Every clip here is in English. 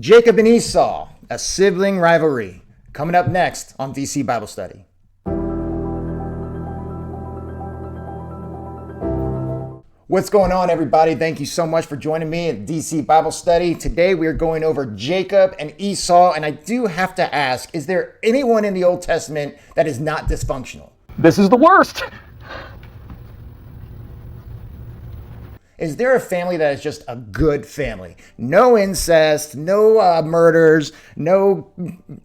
Jacob and Esau, a sibling rivalry. Coming up next on DC Bible Study. What's going on, everybody? Thank you so much for joining me at DC Bible Study. Today we are going over Jacob and Esau, and I do have to ask, is there anyone in the Old Testament that is not dysfunctional? This is the worst. Is there a family that is just a good family? No incest, no murders, no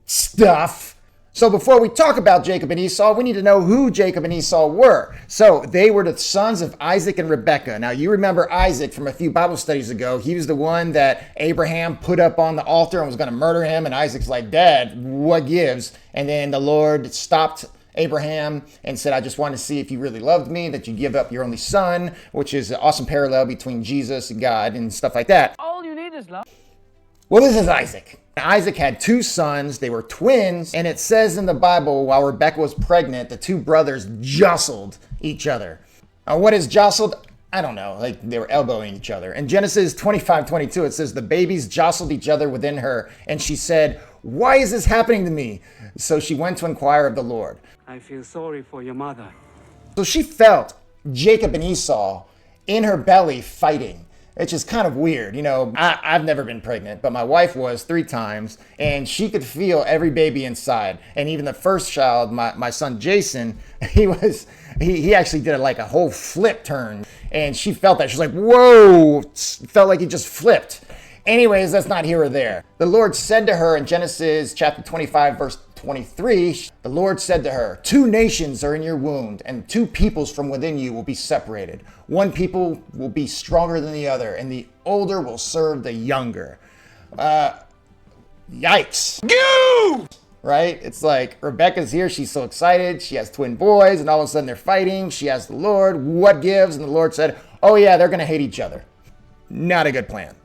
stuff. So before we talk about Jacob and Esau, we need to know who Jacob and Esau were. So they were the sons of Isaac and Rebekah. Now you remember Isaac from a few Bible studies ago. He was the one that Abraham put up on the altar and was going to murder him. And Isaac's like, Dad, what gives? And then the Lord stopped Abraham and said, I just want to see if you really loved me, that you give up your only son, which is an awesome parallel between Jesus and God and stuff like that. All you need is love. Well, this is Isaac. Isaac had two sons. They were twins. And it says in the Bible, while Rebekah was pregnant, the two brothers jostled each other. Now, what is jostled? I don't know. Like they were elbowing each other. In Genesis 25:22, it says the babies jostled each other within her. And she said, why is this happening to me? So she went to inquire of the Lord. I feel sorry for your mother. So she felt Jacob and Esau in her belly fighting. It's just kind of weird. You know, I've never been pregnant, but my wife was 3 times, and she could feel every baby inside. And even the first child, my son Jason, he actually did like a whole flip turn, and she felt that. She's like, whoa, felt like he just flipped. Anyways, that's not here or there. The Lord said to her in Genesis chapter 25, verse 23, the Lord said to her, 2 nations are in your womb, and 2 peoples from within you will be separated. One people will be stronger than the other, and the older will serve the younger. Yikes. You! Right? It's like Rebecca's here. She's so excited. She has twin boys, and all of a sudden they're fighting. She asked the Lord, what gives? And the Lord said, oh yeah, they're going to hate each other. Not a good plan.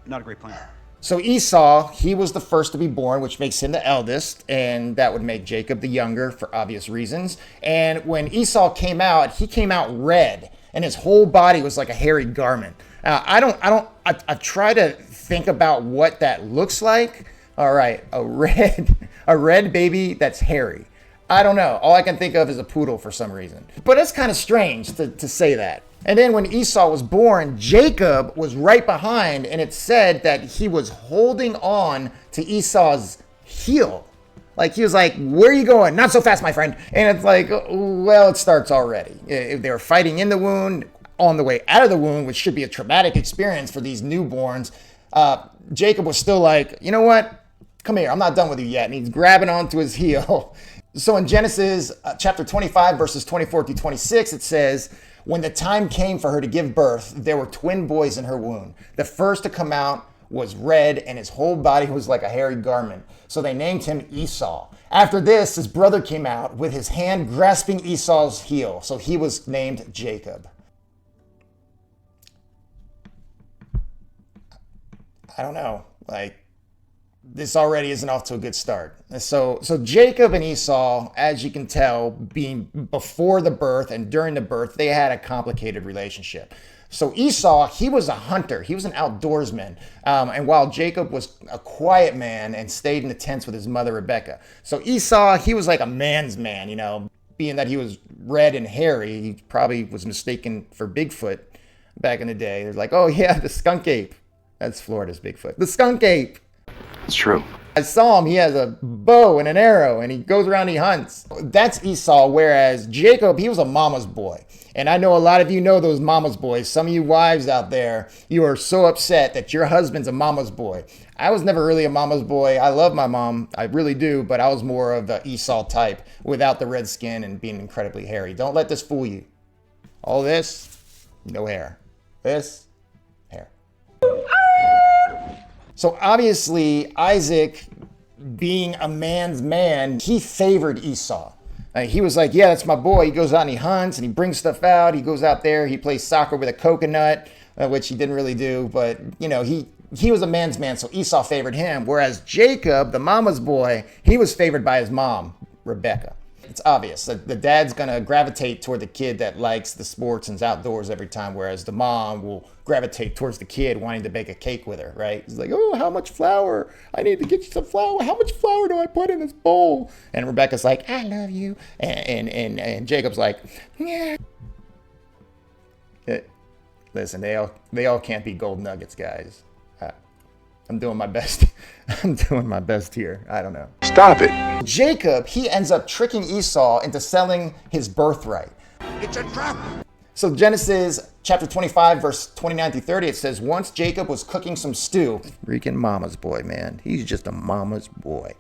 Not a great plan. So Esau, he was the first to be born, which makes him the eldest, and that would make Jacob the younger for obvious reasons. And when Esau came out, he came out red, and his whole body was like a hairy garment. I try to think about what that looks like. All right, a red baby that's hairy. I don't know. All I can think of is a poodle for some reason. But it's kind of strange to say that. And then when Esau was born, Jacob was right behind, and it said that he was holding on to Esau's heel. Like he was like, where are you going? Not so fast, my friend. And it's like, well, it starts already. If they were fighting in the wound, on the way out of the wound, which should be a traumatic experience for these newborns, Jacob was still like, you know what? Come here, I'm not done with you yet. And he's grabbing onto his heel. So in Genesis chapter 25, verses 24 through 26, it says, when the time came for her to give birth, there were twin boys in her womb. The first to come out was red, and his whole body was like a hairy garment. So they named him Esau. After this, his brother came out with his hand grasping Esau's heel. So he was named Jacob. I don't know. Like, this already isn't off to a good start. So Jacob and Esau, as you can tell, being before the birth and during the birth, they had a complicated relationship. So Esau, he was a hunter. He was an outdoorsman. And while Jacob was a quiet man and stayed in the tents with his mother, Rebekah. So Esau, he was like a man's man, you know, being that he was red and hairy. He probably was mistaken for Bigfoot back in the day. They're like, oh yeah, the skunk ape. That's Florida's Bigfoot. The skunk ape. It's true. I saw him. He has a bow and an arrow, and he goes around and he hunts. That's Esau, whereas Jacob, he was a mama's boy. And I know a lot of you know those mama's boys. Some of you wives out there, you are so upset that your husband's a mama's boy. I was never really a mama's boy. I love my mom. I really do. But I was more of the Esau type without the red skin and being incredibly hairy. Don't let this fool you. All this, no hair. This, hair. So obviously, Isaac, being a man's man, he favored Esau. He was like, yeah, that's my boy. He goes out and he hunts and he brings stuff out. He goes out there, he plays soccer with a coconut, which he didn't really do. But, you know, he was a man's man, so Esau favored him. Whereas Jacob, the mama's boy, he was favored by his mom, Rebekah. It's obvious. The dad's going to gravitate toward the kid that likes the sports and is outdoors every time, whereas the mom will gravitate towards the kid wanting to bake a cake with her, right? It's like, oh, how much flour? I need to get you some flour. How much flour do I put in this bowl? And Rebecca's like, I love you. And Jacob's like, yeah. Listen, they all can't be gold nuggets, guys. I'm doing my best. I'm doing my best here. I don't know. Stop it. Jacob, he ends up tricking Esau into selling his birthright. It's a trap. So Genesis chapter 25, verse 29 through 30, it says, once Jacob was cooking some stew. Freaking mama's boy, man. He's just a mama's boy.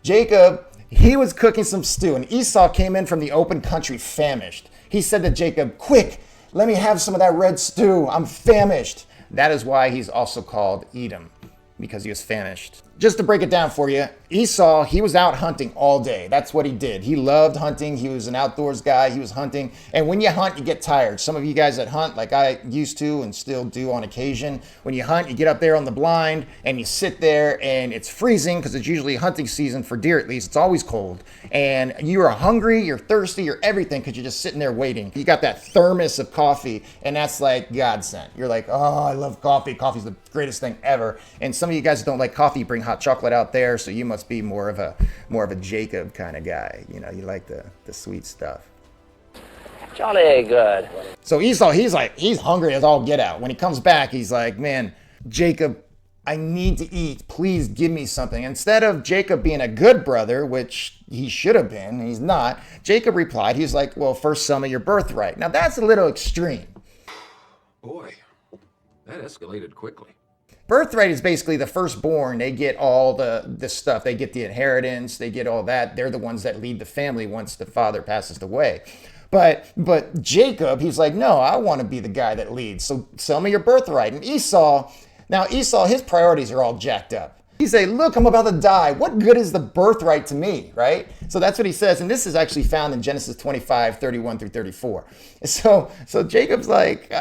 Jacob, he was cooking some stew, and Esau came in from the open country famished. He said to Jacob, quick, let me have some of that red stew. I'm famished. That is why he's also called Edom, because he was famished. Just to break it down for you, Esau, he was out hunting all day. That's what he did. He loved hunting. He was an outdoors guy. He was hunting. And when you hunt, you get tired. Some of you guys that hunt, like I used to and still do on occasion, when you hunt, you get up there on the blind and you sit there and it's freezing because it's usually hunting season for deer at least. It's always cold. And you are hungry, you're thirsty, you're everything because you're just sitting there waiting. You got that thermos of coffee and that's like godsend. You're like, oh, I love coffee. Coffee's the greatest thing ever. And some of you guys don't like coffee, bring hot chocolate out there, so you must be more of a Jacob kind of guy. You know, you like the sweet stuff. Jolly good. So Esau, he's hungry as all get out. When he comes back, he's like, man, Jacob, I need to eat. Please give me something. Instead of Jacob being a good brother, which he should have been, he's not. Jacob replied, he's like, well, first sell me your birthright. Now that's a little extreme. Boy, that escalated quickly. Birthright is basically the firstborn. They get all the stuff. They get the inheritance. They get all that. They're the ones that lead the family once the father passes away. But Jacob, he's like, no, I want to be the guy that leads. So sell me your birthright. And Esau, his priorities are all jacked up. He say, look, I'm about to die. What good is the birthright to me, right? So that's what he says. And this is actually found in Genesis 25, 31 through 34. So Jacob's like,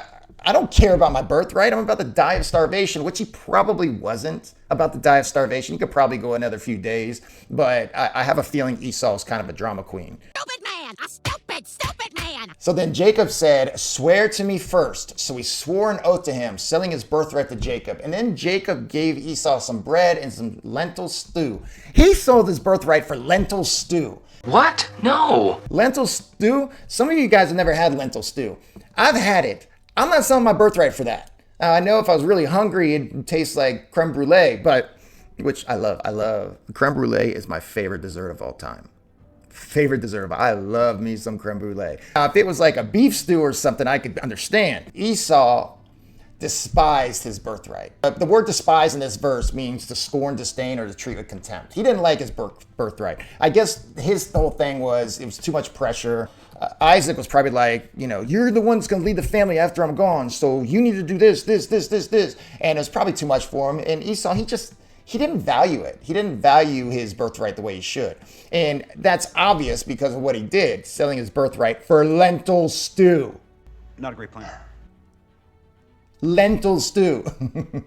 I don't care about my birthright. I'm about to die of starvation, which he probably wasn't about to die of starvation. He could probably go another few days, but I have a feeling Esau's kind of a drama queen. Stupid man! A stupid man! So then Jacob said, swear to me first. So he swore an oath to him, selling his birthright to Jacob. And then Jacob gave Esau some bread and some lentil stew. He sold his birthright for lentil stew. What? No. Lentil stew? Some of you guys have never had lentil stew. I've had it. I'm not selling my birthright for that. I know if I was really hungry, it'd taste like creme brulee, which I love. Creme brulee is my favorite dessert of all time. I love me some creme brulee. Now, if it was like a beef stew or something, I could understand. Esau despised his birthright. The word despise in this verse means to scorn, disdain, or to treat with contempt. He didn't like his birthright. I guess his whole thing was it was too much pressure. Isaac was probably like, you're the one that's going to lead the family after I'm gone, so you need to do this. And it was probably too much for him. And Esau, he didn't value it. He didn't value his birthright the way he should. And that's obvious because of what he did, selling his birthright for lentil stew. Not a great plan. Lentil stew.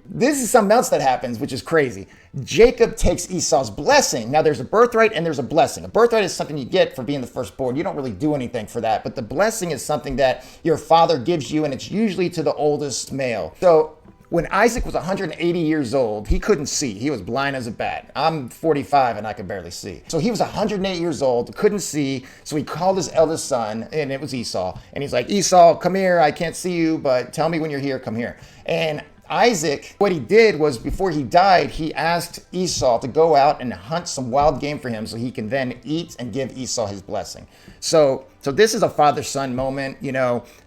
This is something else that happens, which is crazy. Jacob takes Esau's blessing. Now there's a birthright and there's a blessing. A birthright is something you get for being the firstborn. You don't really do anything for that. But the blessing is something that your father gives you, and it's usually to the oldest male. So when Isaac was 180 years old, he couldn't see. He was blind as a bat. I'm 45 and I could barely see. So he was 108 years old, couldn't see. So he called his eldest son, and it was Esau. And he's like, Esau, come here. I can't see you, but tell me when you're here. Come here. And Isaac, what he did was before he died, he asked Esau to go out and hunt some wild game for him so he can then eat and give Esau his blessing. So this is a father-son moment,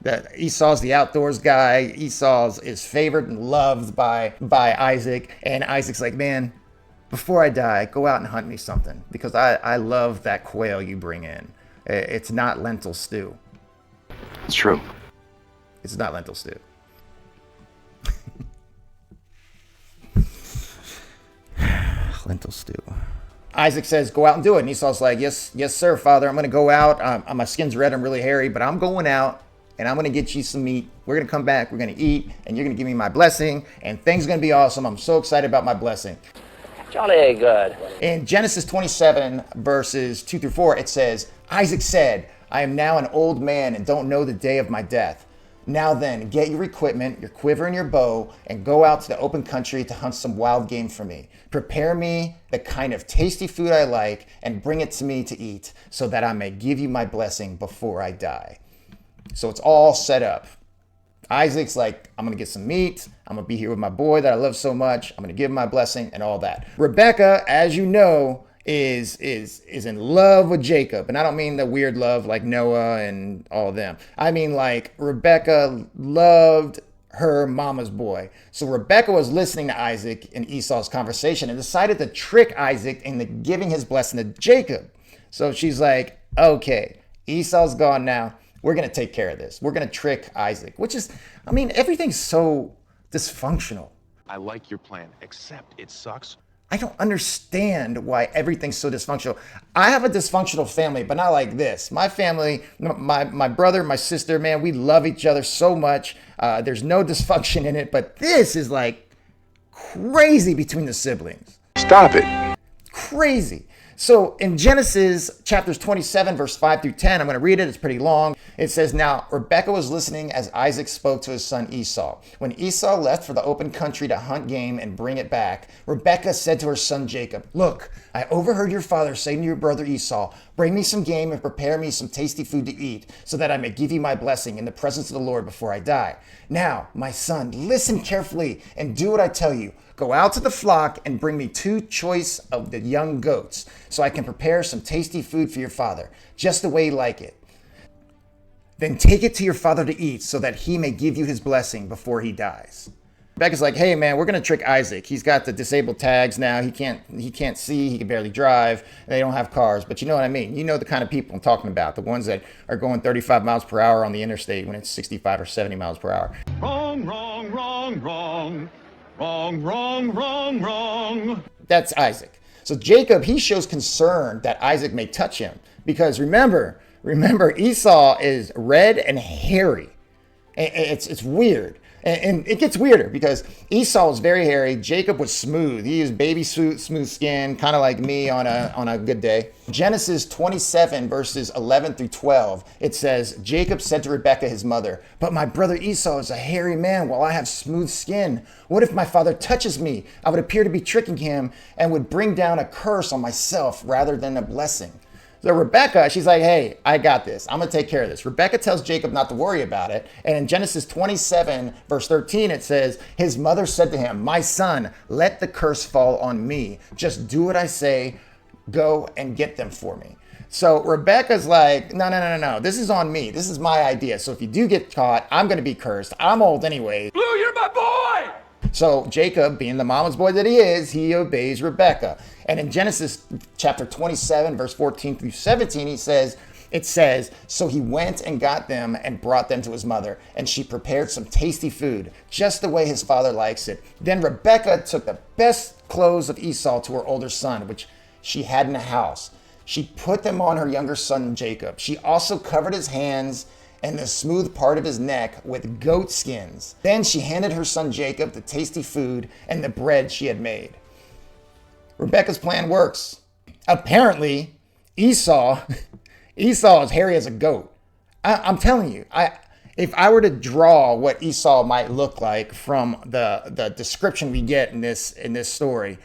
that Esau's the outdoors guy. Esau is favored and loved by Isaac. And Isaac's like, man, before I die, go out and hunt me something because I love that quail you bring in. It's not lentil stew. It's true. It's not lentil stew. Lentil stew. Isaac says, go out and do it. And Esau's like, yes, sir, father. I'm going to go out. My skin's red. I'm really hairy, but I'm going out and I'm going to get you some meat. We're going to come back. We're going to eat and you're going to give me my blessing and things are going to be awesome. I'm so excited about my blessing. Jolly good. In Genesis 27 verses 2 through 4, it says, Isaac said, I am now an old man and don't know the day of my death. Now then, get your equipment, your quiver and your bow, and go out to the open country to hunt some wild game for me. Prepare me the kind of tasty food I like and bring it to me to eat so that I may give you my blessing before I die. So it's all set up. Isaac's like, I'm going to get some meat. I'm going to be here with my boy that I love so much. I'm going to give him my blessing and all that. Rebecca, as you know, is in love with Jacob. And I don't mean the weird love like Noah and all of them. I mean like Rebecca loved her mama's boy. So Rebecca was listening to Isaac and Esau's conversation and decided to trick Isaac into giving his blessing to Jacob. So she's like, okay, Esau's gone now. We're going to take care of this. We're going to trick Isaac, which is, I mean, everything's so dysfunctional. I like your plan, except it sucks. I don't understand why everything's so dysfunctional. I have a dysfunctional family, but not like this. My family, my brother, my sister, man, we love each other so much. There's no dysfunction in it, but this is like crazy between the siblings. Stop it. Crazy. So in Genesis chapters 27, verse 5 through 10, I'm going to read it. It's pretty long. It says, now Rebekah was listening as Isaac spoke to his son Esau. When Esau left for the open country to hunt game and bring it back, Rebekah said to her son Jacob, look, I overheard your father say to your brother Esau, bring me some game and prepare me some tasty food to eat so that I may give you my blessing in the presence of the Lord before I die. Now, my son, listen carefully and do what I tell you. Go out to the flock and bring me 2 choice of the young goats so I can prepare some tasty food for your father, just the way you like it. Then take it to your father to eat so that he may give you his blessing before he dies. Rebecca's like, hey man, we're going to trick Isaac. He's got the disabled tags now. He can't see. He can barely drive. They don't have cars. But you know what I mean? You know the kind of people I'm talking about. The ones that are going 35 miles per hour on the interstate when it's 65 or 70 miles per hour. Wrong, wrong, wrong, wrong. Wrong, wrong, wrong, wrong. That's Isaac. So Jacob, he shows concern that Isaac may touch him because remember, Esau is red and hairy. It's weird. And it gets weirder because Esau was very hairy. Jacob was smooth. He was baby smooth skin, kind of like me on a good day. Genesis 27 verses 11 through 12. It says, Jacob said to Rebekah, his mother, but my brother Esau is a hairy man while I have smooth skin. What if my father touches me? I would appear to be tricking him and would bring down a curse on myself rather than a blessing. So Rebecca, she's like, hey, I got this. I'm going to take care of this. Rebecca tells Jacob not to worry about it. And in Genesis 27, verse 13, it says, his mother said to him, my son, let the curse fall on me. Just do what I say. Go and get them for me. So Rebecca's like, no. This is on me. This is my idea. So if you do get caught, I'm going to be cursed. I'm old anyway. Blue, you're my boy! So Jacob, being the mama's boy that he is, he obeys Rebecca. And in Genesis chapter 27, verse 14 through 17, it says, so he went and got them and brought them to his mother, and she prepared some tasty food, just the way his father likes it. Then Rebecca took the best clothes of Esau to her older son, which she had in the house. She put them on her younger son Jacob. She also covered his hands and the smooth part of his neck with goat skins. Then she handed her son Jacob the tasty food and the bread she had made. Rebecca's plan works. Apparently, Esau is hairy as a goat. I'm telling you, if I were to draw what Esau might look like from the description we get in this story,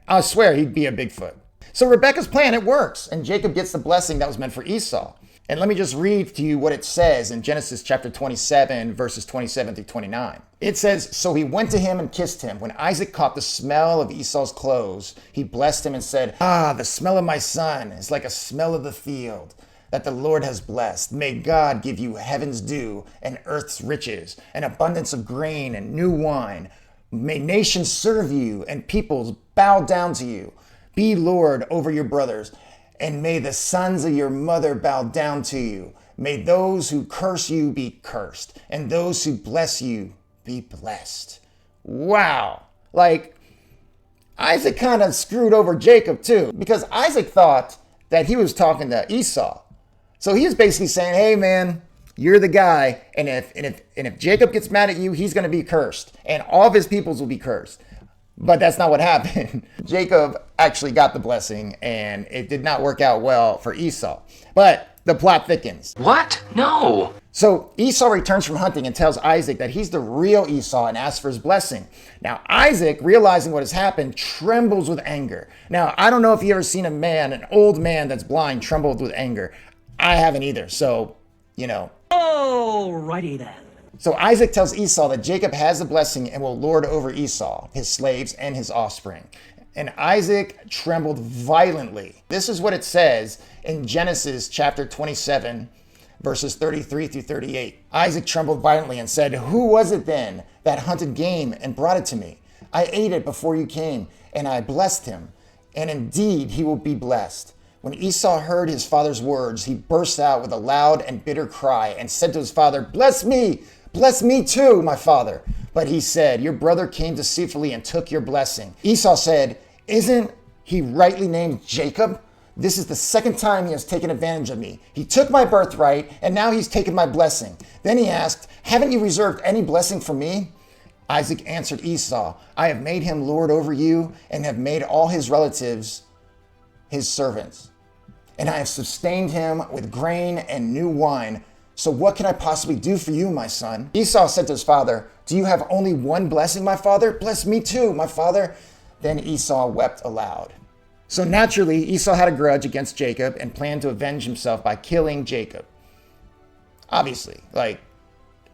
I swear he'd be a Bigfoot. So Rebecca's plan, it works, and Jacob gets the blessing that was meant for Esau. And let me just read to you what it says in Genesis chapter 27, verses 27 through 29. It says, so he went to him and kissed him. When Isaac caught the smell of Esau's clothes, he blessed him and said, the smell of my son is like a smell of the field that the Lord has blessed. May God give you heaven's dew and earth's riches, an abundance of grain and new wine. May nations serve you and peoples bow down to you. Be Lord over your brothers. And may the sons of your mother bow down to you. May those who curse you be cursed, and those who bless you be blessed. Wow. Like, Isaac kind of screwed over Jacob too, because Isaac thought that he was talking to Esau. So he was basically saying, hey man, you're the guy, and if Jacob gets mad at you, he's going to be cursed, and all of his peoples will be cursed. But that's not what happened. Jacob actually got the blessing, and it did not work out well for Esau. But the plot thickens. What? No. So Esau returns from hunting and tells Isaac that he's the real Esau and asks for his blessing. Now Isaac, realizing what has happened, trembles with anger. Now, I don't know if you've ever seen an old man that's blind, trembled with anger. I haven't either, so, Alrighty then. So Isaac tells Esau that Jacob has the blessing and will lord over Esau, his slaves, and his offspring. And Isaac trembled violently. This is what it says in Genesis chapter 27, verses 33 through 38. Isaac trembled violently and said, "Who was it then that hunted game and brought it to me? I ate it before you came, and I blessed him. And indeed he will be blessed." When Esau heard his father's words, he burst out with a loud and bitter cry and said to his father, bless me too, my father." But he said, "Your brother came deceitfully and took your blessing." Esau said, "Isn't he rightly named Jacob? This is the second time he has taken advantage of me. He took my birthright, and now he's taken my blessing." Then he asked, "Haven't you reserved any blessing for me?" Isaac answered Esau, "I have made him lord over you and have made all his relatives his servants. And I have sustained him with grain and new wine. So what can I possibly do for you, my son?" Esau said to his father, "Do you have only one blessing, my father? Bless me too, my father." Then Esau wept aloud. So naturally, Esau had a grudge against Jacob and planned to avenge himself by killing Jacob. Obviously,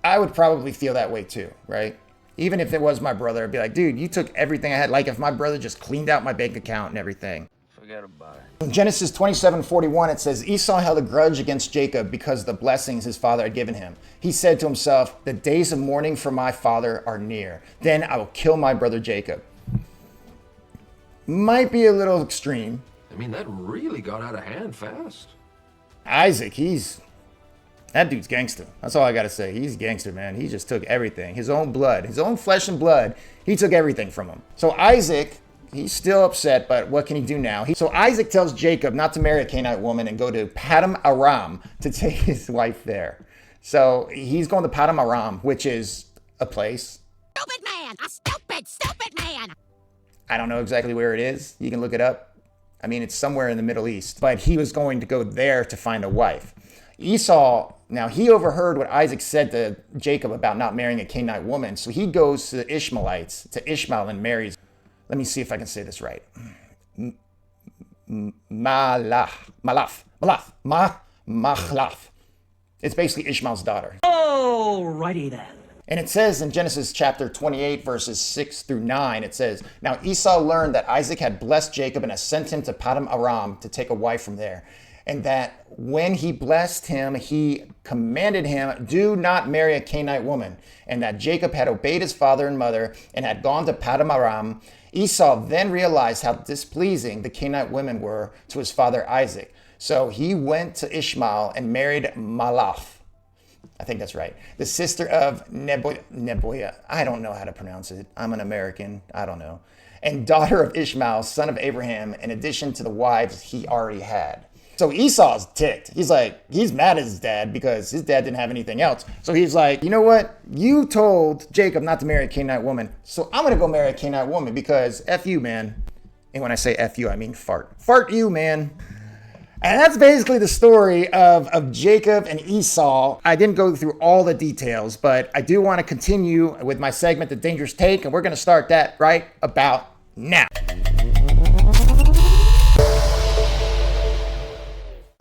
I would probably feel that way too, right? Even if it was my brother, I'd be like, dude, you took everything I had. Like if my brother just cleaned out my bank account and everything. Forget about it. In Genesis 27:41, it says, Esau held a grudge against Jacob because of the blessings his father had given him. He said to himself, "The days of mourning for my father are near. Then I will kill my brother Jacob." Might be a little extreme. I mean, that really got out of hand fast. Isaac, that dude's gangster. That's all I gotta say. He's gangster, man. He just took everything. His own blood, his own flesh and blood. He took everything from him. So Isaac, he's still upset, but what can he do now? So Isaac tells Jacob not to marry a Canaanite woman and go to Padam Aram to take his wife there. So he's going to Padam Aram, which is a place. Stupid man! A stupid, stupid man! I don't know exactly where it is. You can look it up. I mean, it's somewhere in the Middle East. But he was going to go there to find a wife. Esau, now he overheard what Isaac said to Jacob about not marrying a Canaanite woman. So he goes to the Ishmaelites, to Ishmael, and marries. Let me see if I can say this right. Machlaf. It's basically Ishmael's daughter. Alrighty then. And it says in Genesis chapter 28, verses 6 through 9, it says, "Now Esau learned that Isaac had blessed Jacob and had sent him to Padam Aram to take a wife from there. And that when he blessed him, he commanded him, 'Do not marry a Canaanite woman.' And that Jacob had obeyed his father and mother and had gone to Padam Aram. Esau then realized how displeasing the Canaanite women were to his father Isaac. So he went to Ishmael and married Machlaf. I think that's right. The sister of Neboiah. I don't know how to pronounce it. I'm an American. I don't know. And daughter of Ishmael, son of Abraham, in addition to the wives he already had." So Esau's ticked. He's mad at his dad because his dad didn't have anything else. So he's like, you know what? You told Jacob not to marry a Canaanite woman. So I'm going to go marry a Canaanite woman because F you, man. And when I say F you, I mean fart. Fart you, man. And that's basically the story of Jacob and Esau. I didn't go through all the details, but I do want to continue with my segment, The Dangerous Take, and we're going to start that right about now.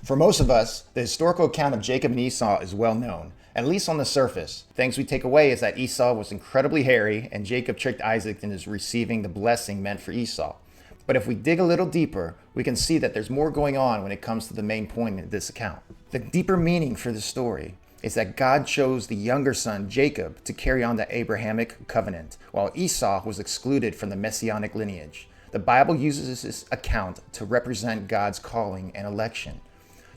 For most of us, the historical account of Jacob and Esau is well known, at least on the surface. Things we take away is that Esau was incredibly hairy, and Jacob tricked Isaac into receiving the blessing meant for Esau. But if we dig a little deeper, we can see that there's more going on when it comes to the main point of this account. The deeper meaning for the story is that God chose the younger son, Jacob, to carry on the Abrahamic covenant, while Esau was excluded from the messianic lineage. The Bible uses this account to represent God's calling and election.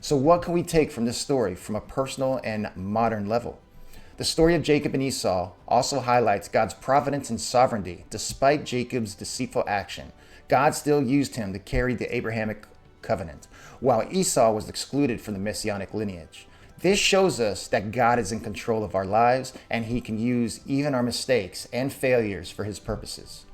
So what can we take from this story from a personal and modern level? The story of Jacob and Esau also highlights God's providence and sovereignty. Despite Jacob's deceitful action, God still used him to carry the Abrahamic covenant, while Esau was excluded from the messianic lineage. This shows us that God is in control of our lives, and he can use even our mistakes and failures for his purposes.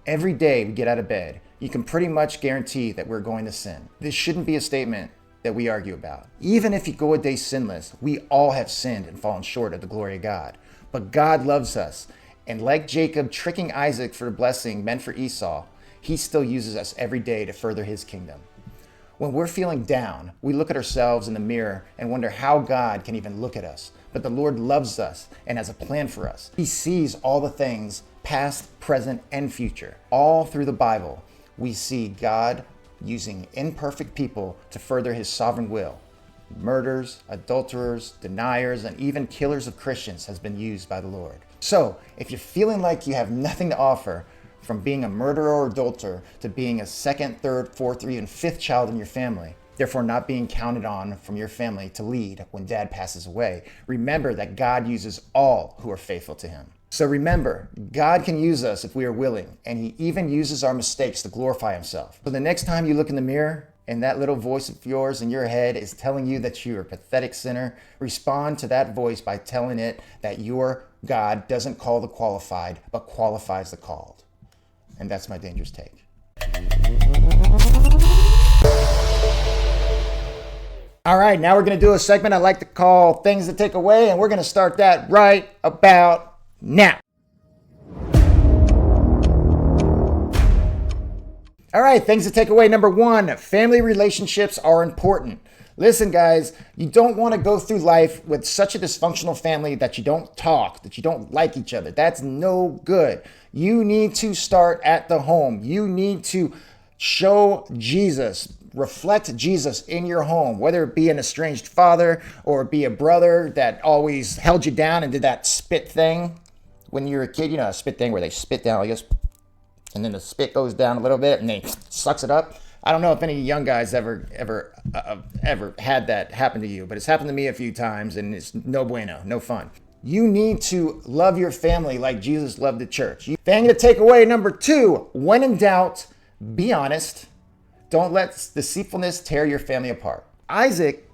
Every day we get out of bed, you can pretty much guarantee that we're going to sin. This shouldn't be a statement that we argue about. Even if you go a day sinless, we all have sinned and fallen short of the glory of God. But God loves us. And like Jacob tricking Isaac for the blessing meant for Esau, he still uses us every day to further his kingdom. When we're feeling down, we look at ourselves in the mirror and wonder how God can even look at us. But the Lord loves us and has a plan for us. He sees all the things, past, present, and future. All through the Bible, we see God using imperfect people to further his sovereign will. Murderers, adulterers, deniers, and even killers of Christians has been used by the Lord. So, if you're feeling like you have nothing to offer, from being a murderer or adulterer to being a second, third, fourth, or even fifth child in your family, therefore not being counted on from your family to lead when dad passes away, remember that God uses all who are faithful to him. So remember, God can use us if we are willing, and he even uses our mistakes to glorify himself. So the next time you look in the mirror and that little voice of yours in your head is telling you that you're a pathetic sinner, respond to that voice by telling it that your God doesn't call the qualified, but qualifies the called. And that's my dangerous take. All right, now we're going to do a segment I like to call Things to Take Away, and we're going to start that right about now. All right, things to take away. Number one, family relationships are important. Listen, guys, you don't want to go through life with such a dysfunctional family that you don't talk, that you don't like each other. That's no good. You need to start at the home. You need to show Jesus, reflect Jesus in your home, whether it be an estranged father or be a brother that always held you down and did that spit thing when you were a kid. You know, a spit thing where they spit down, I guess, and then the spit goes down a little bit and they sucks it up. I don't know if any young guys ever had that happen to you, but it's happened to me a few times and it's no bueno, no fun. You need to love your family like Jesus loved the church. Thing to take away, number two, when in doubt, be honest. Don't let deceitfulness tear your family apart. Isaac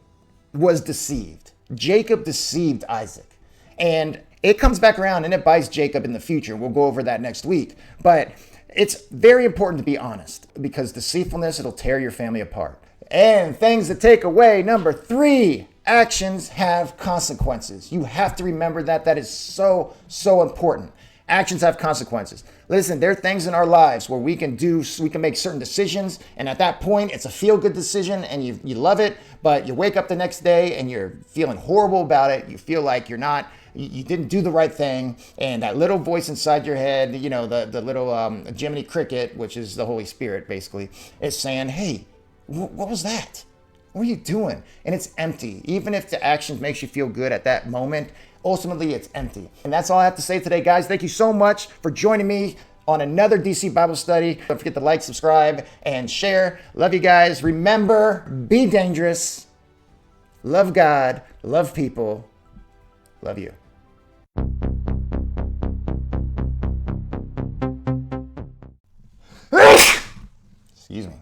was deceived. Jacob deceived Isaac. And it comes back around and it bites Jacob in the future. We'll go over that next week. But it's very important to be honest because deceitfulness, it'll tear your family apart. And things to take away, number three, actions have consequences. You have to remember that. That is so important. Actions have consequences. Listen, there are things in our lives where we can make certain decisions, and at that point, it's a feel-good decision, and you love it, but you wake up the next day, and you're feeling horrible about it. You feel like you didn't do the right thing, and that little voice inside your head, you know, the little Jiminy Cricket, which is the Holy Spirit, basically, is saying, hey, what was that? What are you doing? And it's empty. Even if the action makes you feel good at that moment, ultimately it's empty. And that's all I have to say today, guys. Thank you so much for joining me on another DC Bible study. Don't forget to like, subscribe, and share. Love you guys. Remember, be dangerous. Love God. Love people. Love you. Excuse me.